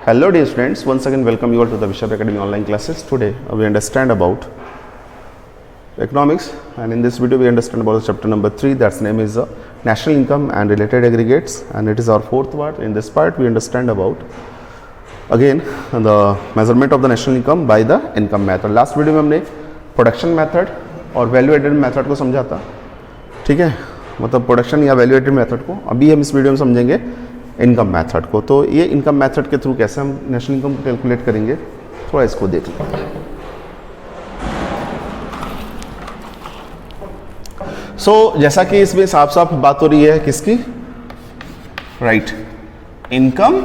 Hello dear students, once again welcome you all to the Vishal Academy online classes. Today we understand about economics, and in this video we understand about chapter number 3, that's name is national income and related aggregates, and it is our fourth part. In this part we understand about again the measurement of the national income by the income method. Last video में हमने production method और value added method को समझा था, ठीक है, मतलब production या वैल्यू एडेड मेथड को. अभी हम इस वीडियो में समझेंगे इनकम मेथड को. तो ये इनकम मेथड के थ्रू कैसे हम नेशनल इनकम को कैलकुलेट करेंगे, थोड़ा इसको देख लें. जैसा कि इसमें साफ साफ बात हो रही है किसकी, राइट, इनकम,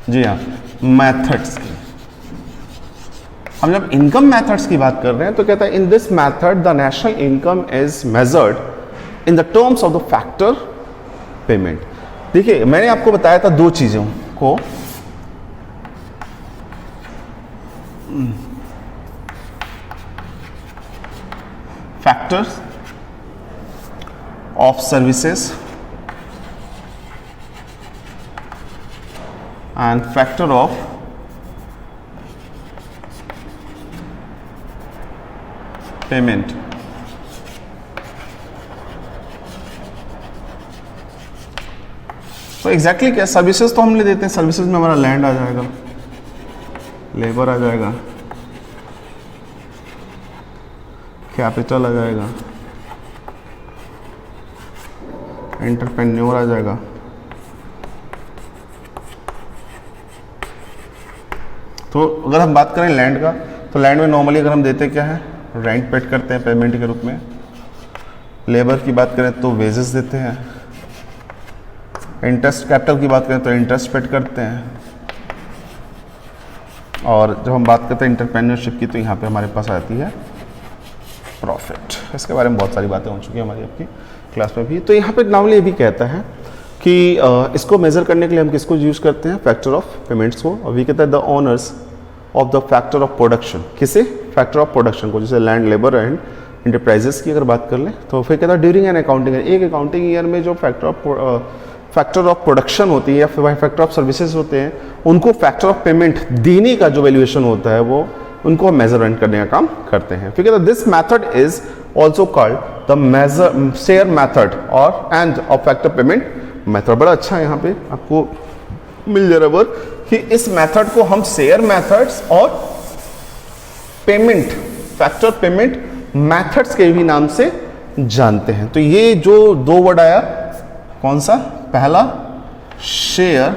जी हाँ, मेथड्स की. हम जब इनकम मेथड्स की बात कर रहे हैं तो कहता है in this method the national income is measured in the terms of the factor payment. देखिए मैंने आपको बताया था दो चीजों को, factors of services and factor of payment. तो एग्जैक्टली क्या सर्विसेज तो हम ले देते हैं. सर्विसेज में हमारा लैंड आ जाएगा, लेबर आ जाएगा, कैपिटल आ जाएगा, एंटरप्रेन्योर आ जाएगा. तो अगर हम बात करें लैंड का, तो लैंड में नॉर्मली अगर हम देते क्या है, रेंट पेड करते हैं पेमेंट के रूप में. लेबर की बात करें तो वेजेस देते हैं. इंटरेस्ट, कैपिटल की बात करें तो इंटरेस्ट पेड करते हैं. और जब हम बात करते हैं एंटरप्रेन्योरशिप की, तो यहाँ पे हमारे पास आती है प्रॉफिट. इसके बारे में बहुत सारी बातें हो चुकी हैं हमारी आपकी क्लास में भी. तो यहाँ पे नॉर्मली ये भी कहता है कि इसको मेजर करने के लिए हम किसको यूज करते हैं, फैक्टर ऑफ पेमेंट्स को. और वी कहता है the owners of the factor of production. किसे, फैक्टर ऑफ प्रोडक्शन को, जैसे लैंड, लेबर एंड इंटरप्राइजेस की अगर बात कर लें, तो फिर कहता है ड्यूरिंग एन अकाउंटिंग, एक अकाउंटिंग ईयर में जो फैक्टर ऑफ प्रोडक्शन होती है या फैक्टर ऑफ सर्विसेज होते हैं, उनको फैक्टर ऑफ पेमेंट देने का जो वैल्यूएशन होता है वो उनको मेजरमेंट करने का काम करते हैं. फिर कहता है this method is also called the share method और end of factor payment method. बड़ा अच्छा है, यहाँ पे आपको मिल जा रहा है वर्क कि इस मेथड को हम शेयर मेथड्स और पेमेंट, फैक्टर पेमेंट मेथड्स के भी नाम से जानते हैं. तो ये जो दो वर्ड आया, कौन सा, पहला शेयर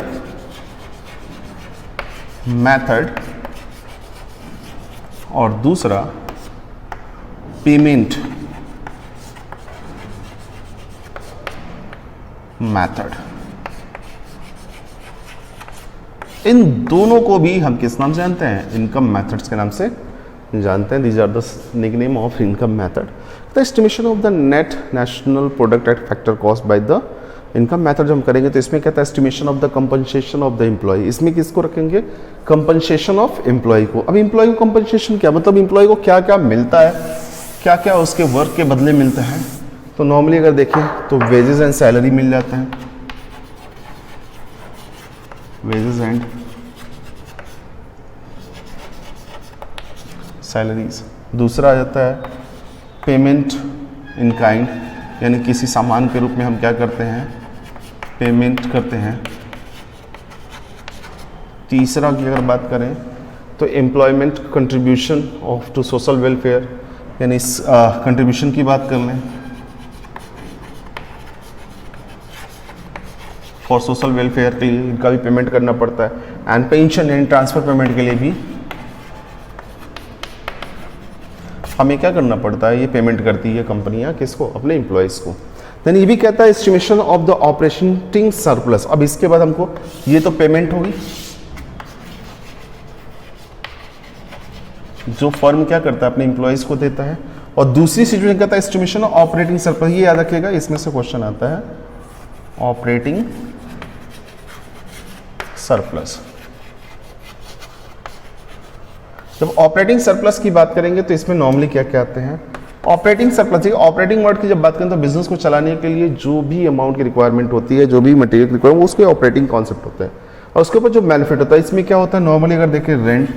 मेथड और दूसरा पेमेंट मेथड. इन दोनों को भी हम किस नाम से जानते हैं, इनकम मेथड्स के नाम से जानते हैं. These are the nickname of income method. The estimation of the net national product at factor cost by the income method जो हम करेंगे, तो इसमें कहता है estimation of the compensation of the employ. इसमें किसको रखेंगे, कंपनसेशन ऑफ एम्प्लॉय को. अब एम्प्लॉय को कंपनसेशन क्या मतलब, एम्प्लॉय को क्या क्या मिलता है, क्या क्या उसके वर्क के बदले मिलता है. तो नॉर्मली अगर देखें तो वेजेस एंड सैलरी मिल जाते हैं, वेजेस एंड सैलरीज. दूसरा आ जाता है पेमेंट इन काइंड, यानी किसी सामान के रूप में हम क्या करते हैं, पेमेंट करते हैं. तीसरा की अगर बात करें तो employment contribution of to social welfare, यानी कंट्रीब्यूशन की बात कर लें, फॉर सोशल वेलफेयर के लिए इनका भी पेमेंट करना पड़ता है. एंड पेंशन यानी ट्रांसफर पेमेंट के लिए भी हमें क्या करना पड़ता है, ये पेमेंट करती है कंपनियां किसको, अपने एम्प्लॉयज को. देन ये भी कहता है estimation of the operating surplus. अब इसके बाद हमको, ये तो पेमेंट होगी, जो फर्म क्या करता है अपने एम्प्लॉयज को देता है. और दूसरी सिचुएशन कहता है एस्टिमेशन ऑफ ऑपरेटिंग सरप्लस. ये याद रखिएगा, इसमें से क्वेश्चन आता है ऑपरेटिंग सरप्लस. जब ऑपरेटिंग सरप्लस की बात करेंगे तो इसमें नॉर्मली क्या क्या आते हैं, ऑपरेटिंग सरप्लस. ऑपरेटिंग वर्ड की जब बात करें तो बिजनेस को चलाने के लिए जो भी अमाउंट की रिक्वायरमेंट होती है, जो भी मटेरियल की रिक्वायरमेंट, उसके ऑपरेटिंग कॉन्सेप्ट होता है. और उसके ऊपर जो बेनिफिट होता है, इसमें क्या होता है नॉर्मली अगर देखें रेंट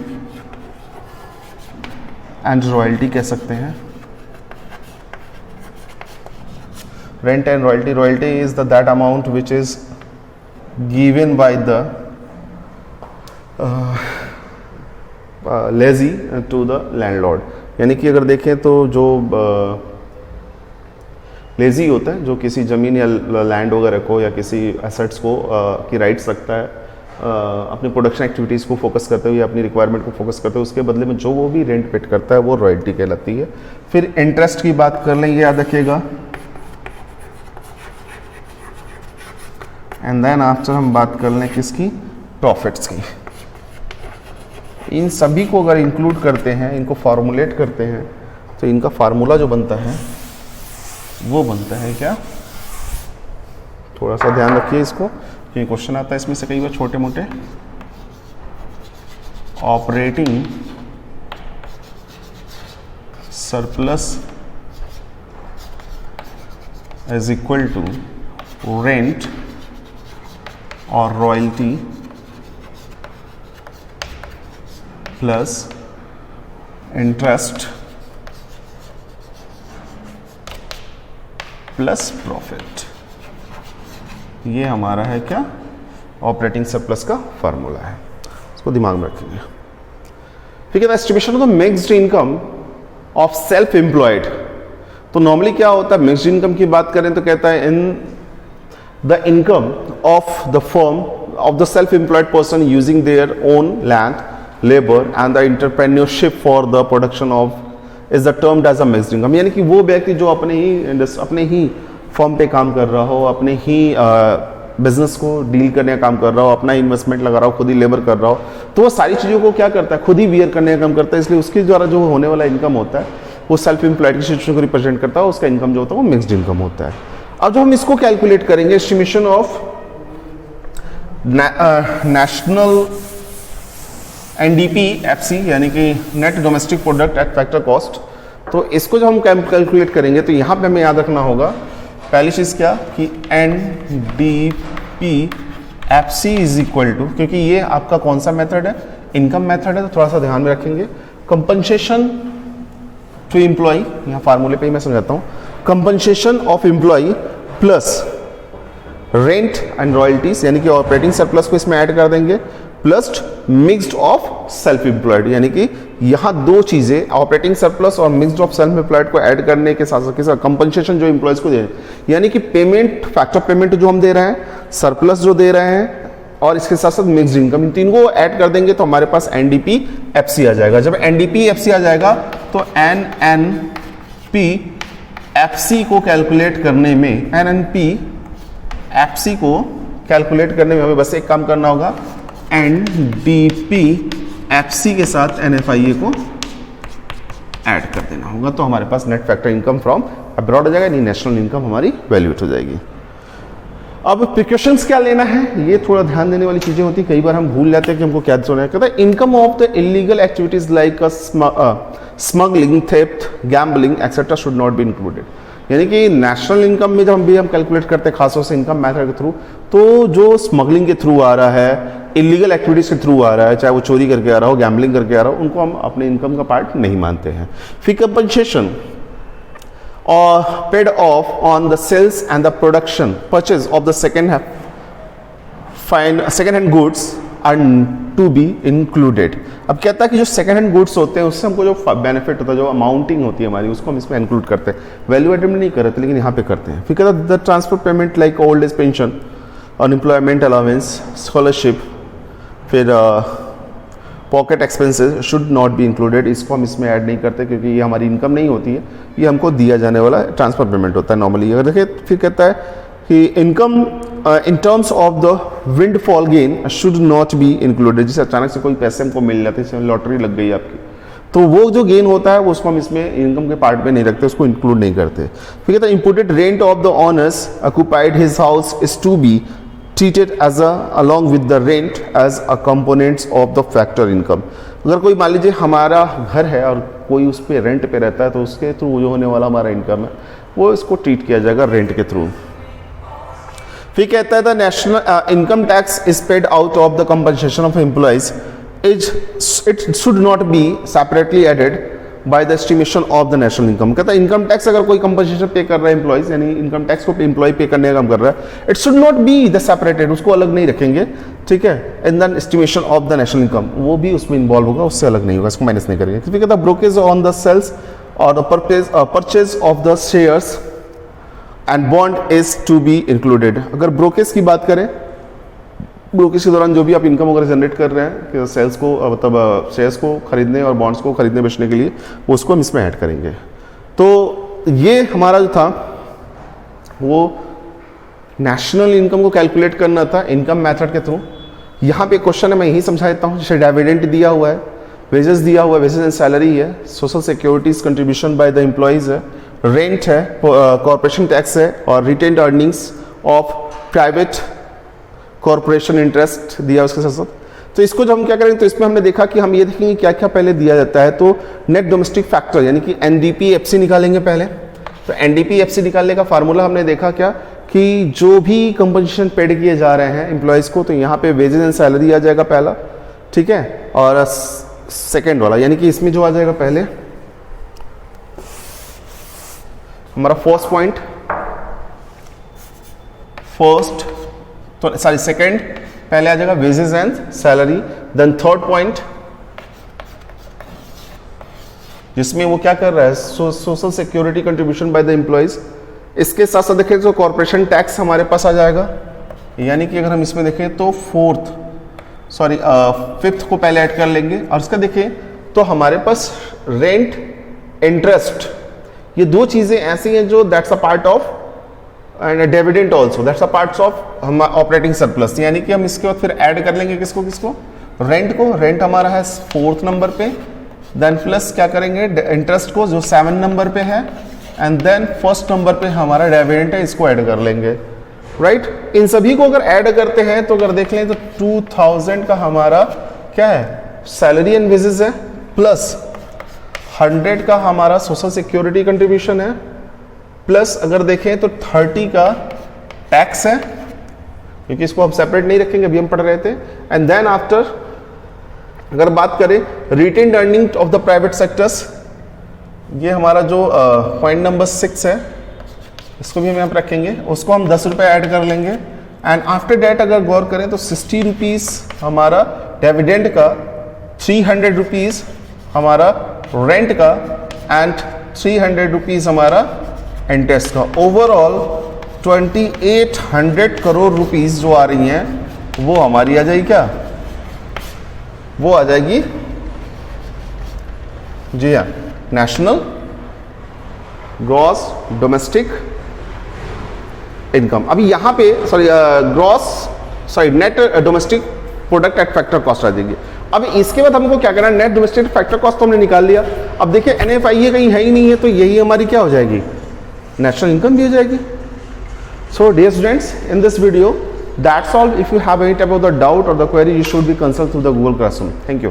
एंड रॉयल्टी कह सकते हैं। Rent and royalty, royalty is the that amount which is given by the lessee to the landlord, यानी कि अगर देखें तो जो लेजी होता है, जो किसी ज़मीन या लैंड वगैरह को या किसी एसेट्स को की राइट्स रखता है, अपनी प्रोडक्शन एक्टिविटीज़ को फोकस करते हुए, अपनी रिक्वायरमेंट को फोकस करते हुए, उसके बदले में जो वो भी रेंट पेड करता है वो रॉयल्टी कहलाती है। फिर इंटरेस्ट की बात कर लें, याद रखिएगा, एंड देन आफ्टर हम बात कर लें किसकी, प्रॉफिट्स की। इन सभी को अगर इंक्लूड करते हैं, इनको फॉर्मुलेट करते हैं, तो इनका फार्मूला जो बनता है वो बनता है क्या, थोड़ा सा ध्यान रखिए इसको, क्योंकि क्वेश्चन आता है इसमें से कई बार छोटे मोटे। Operating surplus is equal to rent और royalty plus interest plus profit. ये हमारा है क्या, ऑपरेटिंग सरप्लस का फार्मूला है, इसको दिमाग में रखेंगे। ठीक है, estimation of the mixed income of self employed. तो नॉर्मली क्या होता है, मिक्स्ड इनकम की बात करें तो कहता है in the income of the firm of the self employed person using their own land, labour and the entrepreneurship for the production of is the termed as a mixed income. यानी कि वो व्यक्ति जो अपने ही फर्म पे काम कर रहा हो, अपने ही बिजनेस को डील करने का काम कर रहा हो, अपना इन्वेस्टमेंट लगा रहा हो, खुद ही लेबर कर रहा हो, तो वो सारी चीज़ों को क्या करता है, खुद ही बियर करने का काम करता है। इसलिए उसके द्वारा जो होने वाला इनकम होता है वो सेल्फ एम्प्लॉयड की सिचुएशन को रिप्रेजेंट करता है, उसका इनकम जो होता है वो मिक्स्ड इनकम होता है। अब जो हम इसको कैलकुलेट करेंगे, estimation of national NDP FC यानी कि net domestic product at factor cost, तो इसको जब हम कैलकुलेट करेंगे तो यहाँ पे हमें याद रखना होगा पहली चीज़ क्या, कि NDP FC is equal to, क्योंकि ये आपका कौन सा मेथड है, इनकम मेथड है, तो थोड़ा सा ध्यान में रखेंगे, कंपनसेशन टू एम्प्लॉय, यहाँ फार्मूले पे ही मैं समझाता हूँ, compensation of employ plus rent and royalties, यानी कि ऑपरेटिंग सरप्लस को इसमें ऐड कर देंगे, plus mixed of self employed, यानी कि यहाँ दो चीजें, ऑपरेटिंग सरप्लस और मिक्स्ड ऑफ सेल्फ एम्प्लॉयड को ऐड करने के साथ साथ कंपनसेशन जो एम्प्लॉयज को दे रहे हैं, यानी कि पेमेंट, फैक्टर पेमेंट जो हम दे रहे हैं, सरप्लस जो दे रहे हैं, और इसके साथ साथ मिक्स्ड इनकम, इन तीन को ऐड कर देंगे तो हमारे पास NDP FC आ जाएगा। जब NDP FC आ जाएगा तो NNP FC को कैलकुलेट करने में, NNP FC को कैलकुलेट करने में हमें बस एक काम करना होगा, NDP FC के साथ NFIA को ऐड कर देना होगा, तो हमारे पास net factor income from abroad आ जाएगा, यानी नेशनल इनकम हमारी वैल्यूएट हो जाएगी। अब प्रिकॉशंस क्या लेना है, ये थोड़ा ध्यान देने वाली चीजें होती है, कई बार हम भूल जाते हैं कि हमको क्या होना है। कहता है income of the illegal activities like smuggling, theft, gambling etcetera should not be included. यानी कि नेशनल इनकम में जब हम कैलकुलेट करते हैं खासतौर से इनकम मेथड के थ्रू, तो जो स्मगलिंग के थ्रू आ रहा है, इलीगल एक्टिविटीज के थ्रू आ रहा है, चाहे वो चोरी करके आ रहा हो, गैम्बलिंग करके आ रहा हो, उनको हम अपने इनकम का पार्ट नहीं मानते हैं। फिर कंपनसेशन और paid off on the sales and the production purchase of the second hand goods are to be included. अब कहता है कि जो सेकेंड हैंड गुड्स होते हैं उससे हमको जो बेनिफिट होता है, जो अमाउंटिंग होती है हमारी, उसको हम इसमें इंक्लूड करते हैं। वैल्यू एडेड में नहीं करते, लेकिन यहाँ पे करते हैं। फिर कहता है the transfer payment like old age pension, unemployment allowance, scholarship, फिर pocket expenses should not be included, इसको हम इसमें ऐड नहीं करते क्योंकि ये हमारी इनकम नहीं होती है, ये हमको दिया जाने वाला ट्रांसफर पेमेंट होता है नॉर्मली। अगर देखिए फिर कहता है कि income in terms of the windfall gain should not be included, जैसे अचानक से कोई पैसे हमको मिल जाते हैं, लॉटरी लग गई आपकी, तो वो जो गेन होता है वो उसको हम इसमें इनकम के पार्ट में नहीं रखते, उसको इंक्लूड नहीं करते। फिर कहता है imported rent of the owners occupied his house is to be treated as a along with the rent as a components of the factor income। अगर कोई मान लीजिए हमारा घर है और कोई उस पर रेंट पे रहता है, तो उसके थ्रू जो होने वाला हमारा इनकम है वो इसको ट्रीट किया जाएगा रेंट के थ्रू। फिर कहता है the national income tax is paid out of the compensation of employees it should not be separately added by the estimation of the national income. कहता है इनकम टैक्स अगर कोई कंपनसेशन पे कर रहा है एम्प्लॉइज, यानी इनकम टैक्स को एम्प्लॉय पे करने का काम कर रहा है, it should not be the separated, उसको अलग नहीं रखेंगे, ठीक है, in the estimation of the national income, वो भी उसमें इन्वॉल्व होगा, उससे अलग नहीं होगा, इसको माइनस नहीं करेंगे। फिर कहता है ब्रोकेज ऑन द सेल्स और the purchase of the shares and bond is to be included. अगर ब्रोकेज की बात करें, ब्रोकेज के दौरान जो भी आप इनकम वगैरह जनरेट कर रहे हैं कि सेल्स को मतलब शेयर्स को खरीदने और बॉन्ड्स को खरीदने बेचने के लिए, वो उसको हम इसमें ऐड करेंगे। तो ये हमारा जो था वो नेशनल इनकम को कैलकुलेट करना था इनकम मेथड के थ्रू। यहाँ पे क्वेश्चन है, मैं यही समझा देता हूँ, जैसे डिविडेंड दिया हुआ है, वेजेस दिया हुआ है, वेजेस एंड सैलरी है, social securities contribution by the employees है, रेंट है, कॉर्पोरेशन टैक्स है और retained earnings of private corporation interest दिया उसके साथ साथ। तो इसको जब हम क्या करेंगे, तो इसमें हमने देखा कि हम ये देखेंगे क्या क्या पहले दिया जाता है। तो नेट डोमेस्टिक फैक्टर यानी कि एनडीपी-एफसी निकालेंगे पहले। तो एनडीपी-एफसी निकालने का फार्मूला हमने देखा क्या कि जो भी कंपनसेशन पेड किए जा रहे हैं एम्प्लॉयज़ को, तो यहाँ पे वेजेस एंड सैलरी आ जाएगा पहला, ठीक है, और सेकेंड वाला यानी कि इसमें जो आ जाएगा पहले हमारा फर्स्ट पॉइंट, फर्स्ट तो सॉरी सेकंड पहले आ जाएगा wages and salary, then third point जिसमें वो क्या कर रहा है, social security contribution by the employees. इसके साथ साथ देखें तो कॉर्पोरेशन टैक्स हमारे पास आ जाएगा, यानी कि अगर हम इसमें देखें तो फिफ्थ को पहले ऐड कर लेंगे। और उसका देखें तो हमारे पास रेंट, इंटरेस्ट, ये दो चीजें ऐसी हैं जो that's a part of and dividend also that's a parts of हम ऑपरेटिंग सरप्लस, यानी कि हम इसके बाद फिर ऐड कर लेंगे किसको किसको, रेंट को, रेंट हमारा है 4th नंबर पे, देन प्लस क्या करेंगे इंटरेस्ट को जो 7 नंबर पे है, एंड देन 1st नंबर पे हमारा डिविडेंड है, इसको ऐड कर लेंगे, राइट। इन सभी को अगर ऐड करते हैं तो अगर देख लें तो 2000 का हमारा क्या है सैलरी एंड वेजेस है, प्लस 100 का हमारा सोशल सिक्योरिटी कंट्रीब्यूशन है, प्लस अगर देखें तो 30 का टैक्स है, क्योंकि इसको हम सेपरेट नहीं रखेंगे, अभी हम पढ़ रहे थे। एंड देन आफ्टर अगर बात करें retained earning of the private sectors, ये हमारा जो पॉइंट नंबर 6 है, इसको भी हम यहाँ पर रखेंगे, उसको हम 10 रुपये ऐड कर लेंगे। एंड आफ्टर डेट अगर गौर करें तो 60 रुपीज़ हमारा डिविडेंड का, 300 रुपीज़ हमारा रेंट का एंड 300 रुपीज़ हमारा इंटरेस्ट का। ओवरऑल 2800 करोड़ रुपीस जो आ रही हैं वो हमारी आ जाएगी क्या, वो आ जाएगी जी हाँ नेशनल ग्रॉस डोमेस्टिक इनकम। अभी यहाँ पे net domestic product at factor cost आ जाएगी। अब इसके बाद हमको क्या करना है, नेट डोमेस्टिक फैक्टर कॉस्ट तो हमने निकाल लिया। अब देखिए NFIA कहीं है ही नहीं है, तो यही हमारी क्या हो जाएगी, नेशनल इनकम भी हो जाएगी। So dear students, in this video that's all. If you have any type of the doubt और the query, you should be consult through the Google classroom. Thank you.